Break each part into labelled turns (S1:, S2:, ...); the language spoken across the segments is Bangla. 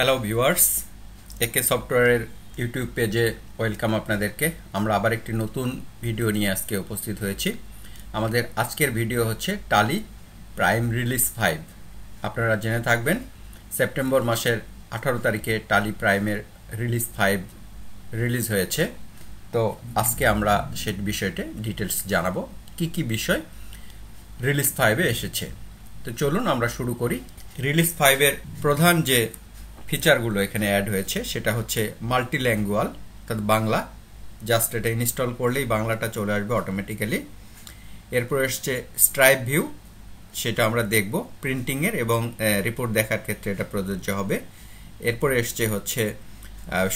S1: হ্যালো ভিউয়ার্স, একে সফটওয়্যারের ইউটিউব পেজে ওয়েলকাম আপনাদেরকে। আমরা আবার একটি নতুন ভিডিও নিয়ে আজকে উপস্থিত হয়েছি। আমাদের আজকের ভিডিও হচ্ছে টালি প্রাইম রিলিজ 5। আপনারা জেনে থাকবেন সেপ্টেম্বর মাসের 18 তারিখে টালি প্রাইমের রিলিজ 5 রিলিজ হয়েছে। তো আজকে আমরা সেই বিষয়টি ডিটেলস জানাবো, কি বিষয় রিলিজ 5-এ এসেছে। তো চলুন আমরা শুরু করি। রিলিজ 5-এর প্রধান যে ফিচারগুলো এখানে অ্যাড হয়েছে সেটা হচ্ছে মাল্টিল্যাঙ্গুয়াল, অর্থাৎ বাংলা। জাস্ট এটা ইনস্টল করলেই বাংলাটা চলে আসবে অটোমেটিক্যালি। এরপর এসছে স্ট্রাইপ ভিউ, সেটা আমরা দেখব প্রিন্টিংয়ের এবং রিপোর্ট দেখার ক্ষেত্রে এটা প্রযোজ্য হবে। এরপরে এসছে হচ্ছে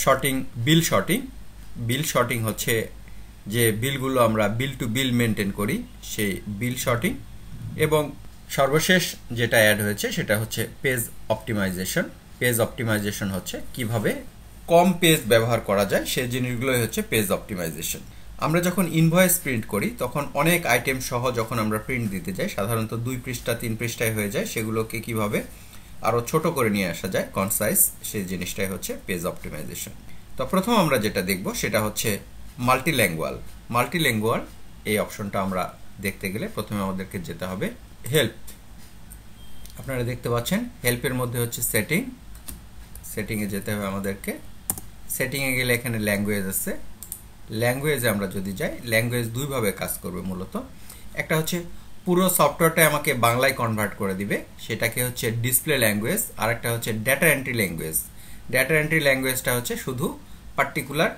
S1: শর্টিং, বিল শর্টিং হচ্ছে যে বিলগুলো আমরা বিল টু বিল মেনটেন করি সেই বিল শর্টিং। এবং সর্বশেষ যেটা অ্যাড হয়েছে সেটা হচ্ছে পেজ অপটিমাইজেশন হচ্ছে কিভাবে কম পেজ ব্যবহার করা যায় সেই জিনিসগুলোই হচ্ছে পেজ অপটিমাইজেশন। আমরা যখন ইনভয়েস প্রিন্ট করি তখন অনেক আইটেম সহ যখন আমরা প্রিন্ট দিতে যাই, সাধারণত 2 পৃষ্ঠা 3 পৃষ্ঠায় হয়ে যায়, সেগুলোকে কিভাবে আরও ছোট করে নিয়ে আসা যায় কনসাইজ, সেই জিনিসটাই হচ্ছে পেজ অপটিমাইজেশন। তো প্রথম আমরা যেটা দেখব সেটা হচ্ছে মাল্টিল্যাঙ্গুয়াল। এই অপশনটা আমরা দেখতে গেলে প্রথমে আমাদেরকে যেতে হবে হেল্প। আপনারা দেখতে পাচ্ছেন হেল্পের মধ্যে হচ্ছে সেটিংয়ে যেতে হবে আমাদেরকে। সেটিংয়ে গেলে এখানে ল্যাঙ্গুয়েজ আছে। ল্যাঙ্গুয়েজে আমরা যদি যাই, ল্যাঙ্গুয়েজ দুইভাবে কাজ করবে মূলত। একটা হচ্ছে পুরো সফটওয়্যারটাই আমাকে বাংলায় কনভার্ট করে দিবে, সেটাকে হচ্ছে ডিসপ্লে ল্যাঙ্গুয়েজ। আর একটা হচ্ছে ডেটা এন্ট্রি ল্যাঙ্গুয়েজটা হচ্ছে শুধু পার্টিকুলার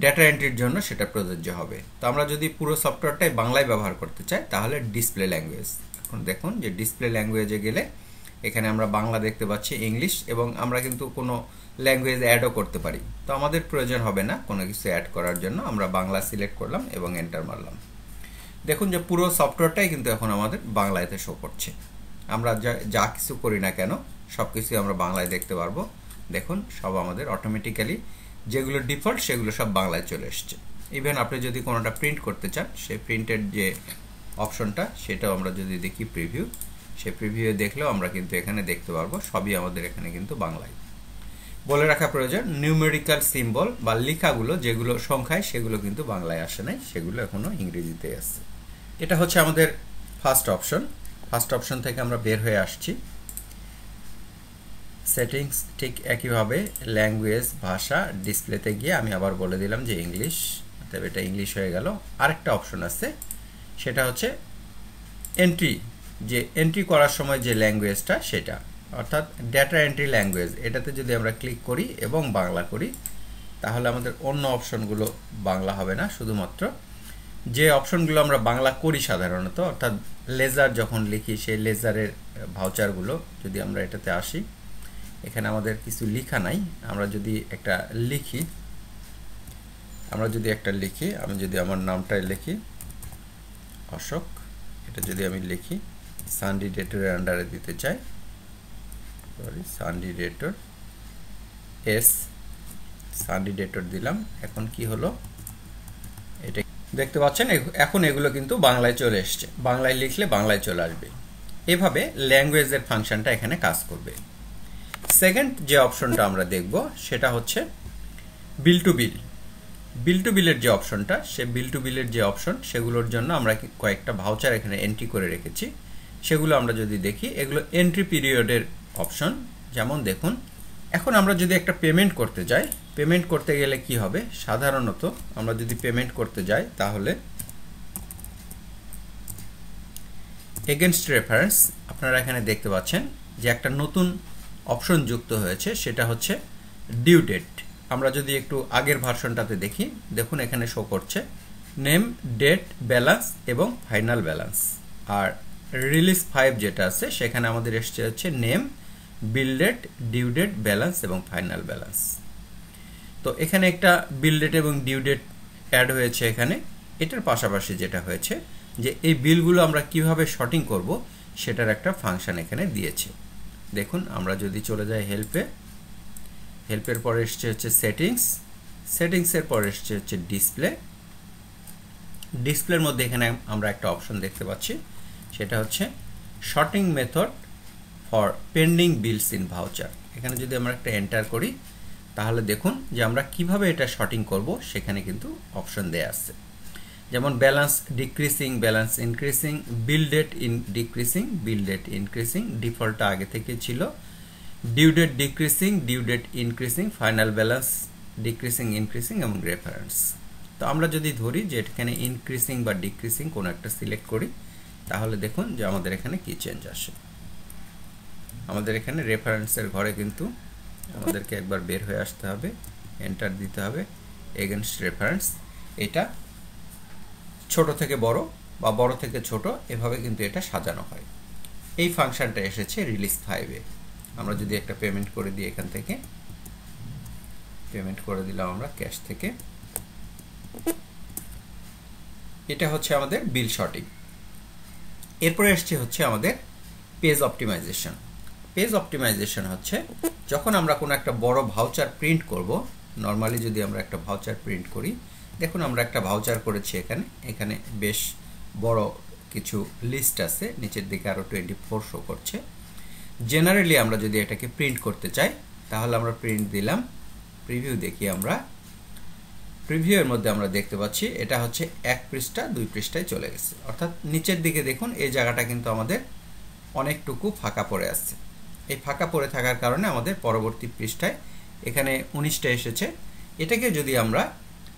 S1: ডেটা এন্ট্রির জন্য সেটা প্রযোজ্য হবে। তো আমরা যদি পুরো সফটওয়্যারটাই বাংলায় ব্যবহার করতে চাই তাহলে ডিসপ্লে ল্যাঙ্গুয়েজ। এখন দেখুন যে ডিসপ্লে ল্যাঙ্গুয়েজে গেলে এখানে আমরা বাংলা দেখতে পাচ্ছি, ইংলিশ, এবং আমরা কিন্তু কোনো ল্যাঙ্গুয়েজ অ্যাডও করতে পারি। তো আমাদের প্রয়োজন হবে না কোনো কিছু অ্যাড করার জন্য, আমরা বাংলা সিলেক্ট করলাম এবং এন্টার মারলাম। দেখুন যে পুরো সফটওয়্যারটাই কিন্তু এখন আমাদের বাংলাতে শো করছে। আমরা যা কিছু করি না কেন সব কিছুই আমরা বাংলায় দেখতে পারবো। দেখুন সব আমাদের অটোমেটিক্যালি যেগুলো ডিফল্ট সেগুলো সব বাংলায় চলে এসছে। ইভেন আপনি যদি কোনোটা প্রিন্ট করতে চান, সেই প্রিন্টের যে অপশনটা সেটাও আমরা যদি দেখি প্রিভিউ, সেই প্রিভিউ দেখলেও আমরা কিন্তু এখানে দেখতে পারবো সবই আমাদের এখানে কিন্তু বাংলায়। বলে রাখা প্রয়োজন, নিউমেরিক্যাল সিম্বল বা লেখাগুলো যেগুলো সংখ্যায় সেগুলো কিন্তু বাংলায় আসে নাই, সেগুলো এখনো ইংরেজিতে আসছে। এটা হচ্ছে আমাদের ফার্স্ট অপশন থেকে আমরা বের হয়ে আসছি। সেটিংস ঠিক একইভাবে ল্যাঙ্গুয়েজ, ভাষা, ডিসপ্লেতে গিয়ে আমি আবার বলে দিলাম যে ইংলিশ, তবে এটা ইংলিশ হয়ে গেল। আরেকটা অপশন আছে, সেটা হচ্ছে এন্ট্রি করার সময় যে ল্যাঙ্গুয়েজটা সেটা, অর্থাৎ ডেটা এন্ট্রি ল্যাঙ্গুয়েজ। এটাতে যদি আমরা ক্লিক করি এবং বাংলা করি তাহলে আমাদের অন্য অপশনগুলো বাংলা হবে না, শুধুমাত্র যে অপশনগুলো আমরা বাংলা করি সাধারণত, অর্থাৎ লেজার যখন লিখি সেই লেজারের ভাউচারগুলো। যদি আমরা এটাতে আসি, এখানে আমাদের কিছু লেখা নাই, আমরা যদি একটা লিখি, আমি যদি আমার নামটাই লিখি অশোক, এটা যদি আমি লিখি সানডিডেটরের আন্ডারে দিতে চাই, সানডিডেটর দিলাম। এখন কি হলো এটা দেখতে পাচ্ছেন, এখন এগুলো কিন্তু বাংলায় চলে এসছে। বাংলায় লিখলে বাংলায় চলে আসবে। এভাবে ল্যাঙ্গুয়েজের ফাংশনটা এখানে কাজ করবে। সেকেন্ড যে অপশনটা আমরা দেখব সেটা হচ্ছে বিল টু বিলের যে অপশনটা, সে বিল টু বিলের যে অপশন সেগুলোর জন্য আমরা কয়েকটা ভাউচার এখানে এন্ট্রি করে রেখেছি। সেগুলো আমরা যদি দেখি, এগুলো এন্ট্রি পিরিয়ডের অপশন। যেমন দেখুন, এখন আমরা যদি একটা পেমেন্ট করতে যাই, পেমেন্ট করতে গেলে কি হবে, সাধারণত আমরা যদি পেমেন্ট করতে যাই তাহলে এগেনস্ট রেফারেন্স আপনারা এখানে দেখতে পাচ্ছেন যে একটা নতুন অপশন যুক্ত হয়েছে, সেটা হচ্ছে ডিউ ডেট। আমরা যদি একটু আগের ভার্সনটাতে দেখি, দেখুন এখানে শো করছে নেম, ডেট, ব্যালেন্স এবং ফাইনাল ব্যালেন্স। আর রিলিজ 5 যেটা আছে সেখানে আমাদের এসছে হচ্ছে নেম, বিল ডেট, ডিউ ডেট, ব্যালেন্স এবং ফাইনাল ব্যালেন্স। তো এখানে একটা বিল ডেট এবং ডিউ ডেট অ্যাড হয়েছে এখানে। এটার পাশাপাশি যেটা হয়েছে যে এই বিলগুলো আমরা কিভাবে শর্টিং করব সেটার একটা ফাংশন এখানে দিয়েছে। দেখুন আমরা যদি চলে যাই হেল্পের পরে এসছে হচ্ছে সেটিংসের পরে এসছে হচ্ছে ডিসপ্লের মধ্যে এখানে আমরা একটা অপশন দেখতে পাচ্ছি, সেটা হচ্ছে sorting method for pending bills in voucher. এখানে যদি আমরা একটা এন্টার করি তাহলে দেখুন যে আমরা কিভাবে এটা শর্টিং করব, সেখানে কিন্তু অপশন দেয়া আছে। যেমন balance decreasing, balance increasing, bill date decreasing, bill date increasing, ডিফল্টটা আগে থেকে ছিল, due date decreasing, due date increasing, final balance decreasing, increasing এবং রেফারেন্স। তো আমরা যদি ধরি যে এখানে ইনক্রিজিং বা ডিক্রিজিং কোনো একটা সিলেক্ট করি তাহলে দেখুন যে আমাদের এখানে কি চেঞ্জ আসে। আমাদের এখানে রেফারেন্সের ঘরে কিন্তু আমাদেরকে একবার বের হয়ে আসতে হবে, এন্টার দিতে হবে, এগেনস্ট রেফারেন্স। এটা ছোট থেকে বড় বা বড় থেকে ছোট এভাবে কিন্তু এটা সাজানো হয়। এই ফাংশনটা এসেছে রিলিজ 5-এ। আমরা যদি একটা পেমেন্ট করে দিই, এখান থেকে পেমেন্ট করে দিলাম আমরা ক্যাশ থেকে, এটা হচ্ছে আমাদের বিল শর্টিং। এরপরে এসছে হচ্ছে আমাদের পেজ অপটিমাইজেশন। পেজ অপটিমাইজেশন হচ্ছে যখন আমরা কোনো একটা বড় ভাউচার প্রিন্ট করব। নর্মালি যদি আমরা একটা ভাউচার প্রিন্ট করি, দেখুন আমরা একটা ভাউচার করেছি এখানে, এখানে বেশ বড় কিছু লিস্ট আছে, নিচের দিকে আরো 24 শো করছে। জেনারেলি আমরা যদি এটাকে প্রিন্ট করতে চাই তাহলে আমরা প্রিন্ট দিলাম, প্রিভিউ দেখি আমরা, প্রিভিউ এর মধ্যে আমরা দেখতে পাচ্ছি এটা হচ্ছে 1 পৃষ্ঠা 2 পৃষ্ঠায় চলে গেছে। অর্থাৎ নিচের দিকে দেখুন এই জায়গাটা কিন্তু আমাদের অনেকটুকু ফাঁকা পড়ে আছে। এই ফাঁকা পড়ে থাকার কারণে আমাদের পরবর্তী পৃষ্ঠায় এখানে 19টা এসেছে। এটাকে যদি আমরা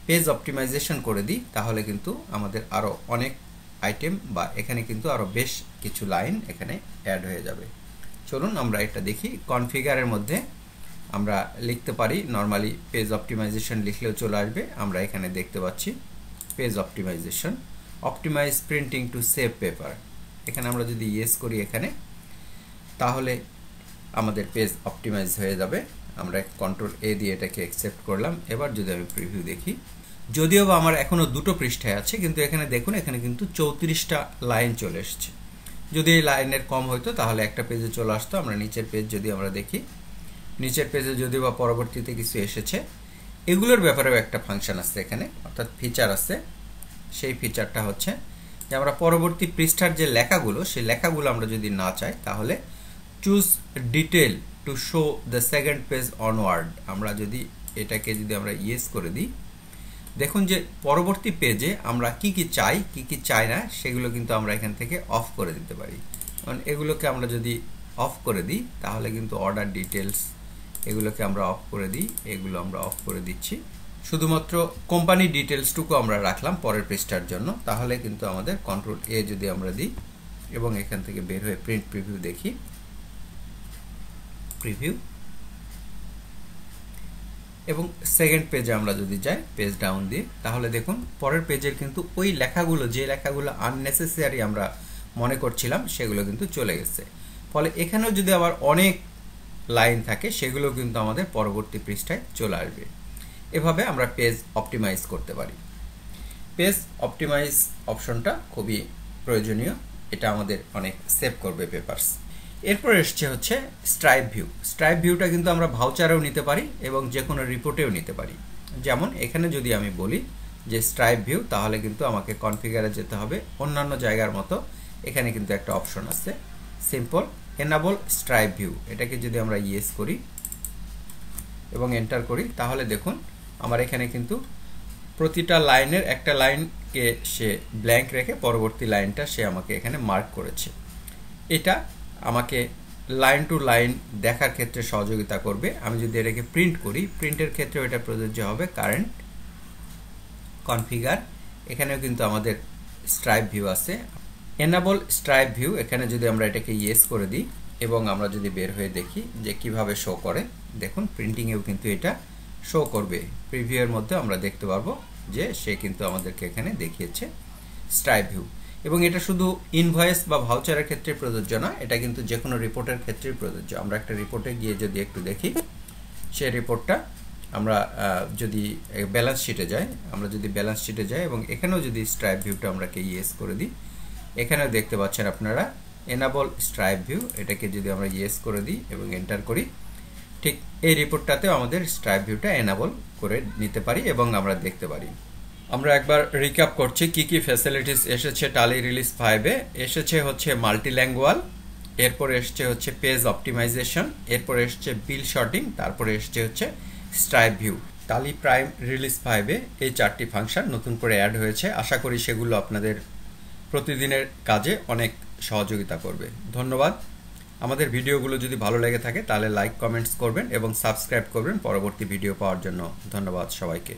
S1: পেজ অপটিমাইজেশন করে দিই তাহলে কিন্তু আমাদের আরো অনেক আইটেম বা এখানে কিন্তু আরো বেশ কিছু লাইন এখানে অ্যাড হয়ে যাবে। চলুন আমরা এটা দেখি। কনফিগারের মধ্যে আমরা লিখতে পারি, নরমালি পেজ অপটিমাইজেশন লিখলেও চলে আসবে। আমরা এখানে দেখতে পাচ্ছি page optimization, optimize printing to save paper. এখানে আমরা যদি ইয়েস করি এখানে, তাহলে আমাদের পেজ অপটিমাইজ হয়ে যাবে। আমরা কন্ট্রোল এ দিয়ে এটাকে অ্যাকসেপ্ট করলাম। এবার যদি আমি প্রিভিউ দেখি, যদিও বা আমার এখনো 2টো পৃষ্ঠায় আছে, কিন্তু এখানে দেখুন এখানে কিন্তু 34টা লাইন চলে এসেছে। যদি এই লাইনের কম হইতো তাহলে একটা পেজে চলে আসতো। আমরা নিচের পেজ যদি আমরা দেখি, নিচের পেজে যদিও বা পরবর্তীতে কিছু এসেছে, এগুলোর ব্যাপারেও একটা ফাংশন আছে এখানে, অর্থাৎ ফিচার আছে। সেই ফিচারটা হচ্ছে যে আমরা পরবর্তী পৃষ্ঠার যে লেখাগুলো, সেই লেখাগুলো আমরা যদি না চাই তাহলে choose detail to show the second page onward. আমরা যদি এটাকে যদি আমরা ইয়েস করে দিই, দেখুন যে পরবর্তী পেজে আমরা কি কি চাই কি কি চাই না সেগুলো কিন্তু আমরা এখান থেকে অফ করে দিতে পারি। কারণ এগুলোকে আমরা যদি অফ করে দিই তাহলে কিন্তু অর্ডার ডিটেলস এগুলোকে আমরা অফ করে দিই, এগুলো আমরা অফ করে দিচ্ছি। শুধুমাত্র কোম্পানি ডিটেলসটুকু আমরা রাখলাম পরের পৃষ্ঠার জন্য। তাহলে কিন্তু আমাদের কন্ট্রোল এ যদি আমরা দিই এবং এখান থেকে বের হয়ে প্রিন্ট প্রিভিউ দেখি, প্রিভিউ, এবং সেকেন্ড পেজে আমরা যদি যাই পেজ ডাউন দিয়ে, তাহলে দেখুন পরের পেজের কিন্তু ওই লেখাগুলো, যে লেখাগুলো আননেসেসারি আমরা মনে করছিলাম সেগুলো কিন্তু চলে গেছে। ফলে এখানেও যদি আবার অনেক লাইন থাকে সেগুলো কিন্তু আমাদের পরবর্তী পৃষ্ঠায় চলে আসবে। এভাবে আমরা পেজ অপটিমাইজ করতে পারি। পেজ অপটিমাইজ অপশনটা খুবই প্রয়োজনীয়, এটা আমাদের অনেক সেভ করবে পেপারস। এরপর এসছে হচ্ছে স্ট্রাইপ ভিউ। স্ট্রাইপ ভিউটা কিন্তু আমরা ভাউচারেও নিতে পারি এবং যে কোনো রিপোর্টেও নিতে পারি। যেমন এখানে যদি আমি বলি যে স্ট্রাইপ ভিউ, তাহলে কিন্তু আমাকে কনফিগারে যেতে হবে। অন্যান্য জায়গার মতো এখানে কিন্তু একটা অপশন আছে, সিম্পল এনেবল স্ট্রাইপ ভিউ। এটাকে যদি আমরা ইয়েস করি এবং এন্টার করি তাহলে দেখুন আমার এখানে কিন্তু প্রতিটা লাইনের একটা লাইনকে সে ব্ল্যাঙ্ক রেখে পরবর্তী লাইনটা সে আমাকে এখানে মার্ক করেছে। এটা আমাকে লাইন টু লাইন দেখার ক্ষেত্রে সহযোগিতা করবে। আমি যদি এটাকে প্রিন্ট করি, প্রিন্টের ক্ষেত্রেও এটা প্রযোজ্য হবে। কারেন্ট কনফিগার, এখানেও কিন্তু আমাদের স্ট্রাইপ ভিউ আছে। এনেবল স্ট্রাইপ ভিউ, এখানে যদি আমরা এটাকে ইয়েস করে দিই এবং আমরা যদি বের হয়ে দেখি যে কিভাবে শো করে, দেখুন প্রিন্টিংয়েও কিন্তু এটা শো করবে। প্রিভিউ এর মধ্যে আমরা দেখতে পারবো যে সে কিন্তু আমাদেরকে এখানে দেখিয়েছে স্ট্রাইপ ভিউ। এবং এটা শুধু ইনভয়েস বা ভাউচারের ক্ষেত্রে প্রযোজ্য না, এটা কিন্তু যে কোনো রিপোর্টের ক্ষেত্রেই প্রযোজ্য। আমরা একটা রিপোর্টে গিয়ে যদি একটু দেখি, সেই রিপোর্টটা আমরা যদি ব্যালেন্স শিটে যাই, আমরা যদি ব্যালেন্স শিটে যাই এবং এখানেও যদি স্ট্রাইপ ভিউটা আমরা ইয়েস করে দিই, এখানেও দেখতে পাচ্ছেন আপনারা এনেবল স্ট্রাইপ ভিউ। এটাকে যদি আমরা ইয়েস করে দিই এবং এন্টার করি, ঠিক এই রিপোর্টটাতেও আমাদের স্ট্রাইপ ভিউটা এনেবল করে নিতে পারি এবং আমরা দেখতে পারি। আমরা একবার রিক্যাপ করছি কি কি ফ্যাসিলিটিস এসেছে টালি রিলিজ 5-এ। এসেছে হচ্ছে মাল্টিল্যাঙ্গুয়াল, এরপরে এসছে হচ্ছে পেজ অপটিমাইজেশন, এরপরে এসছে বিল শর্টিং, তারপরে এসছে হচ্ছে স্ট্রাইপ ভিউ। টালি প্রাইম রিলিজ 5-এ এই 4টি ফাংশন নতুন করে অ্যাড হয়েছে। আশা করি সেগুলো আপনাদের প্রতিদিনের কাজে অনেক সহযোগিতা করবে। ধন্যবাদ। আমাদের ভিডিওগুলো যদি ভালো লেগে থাকে তাহলে লাইক কমেন্টস করবেন এবং সাবস্ক্রাইব করবেন পরবর্তী ভিডিও পাওয়ার জন্য। ধন্যবাদ সবাইকে।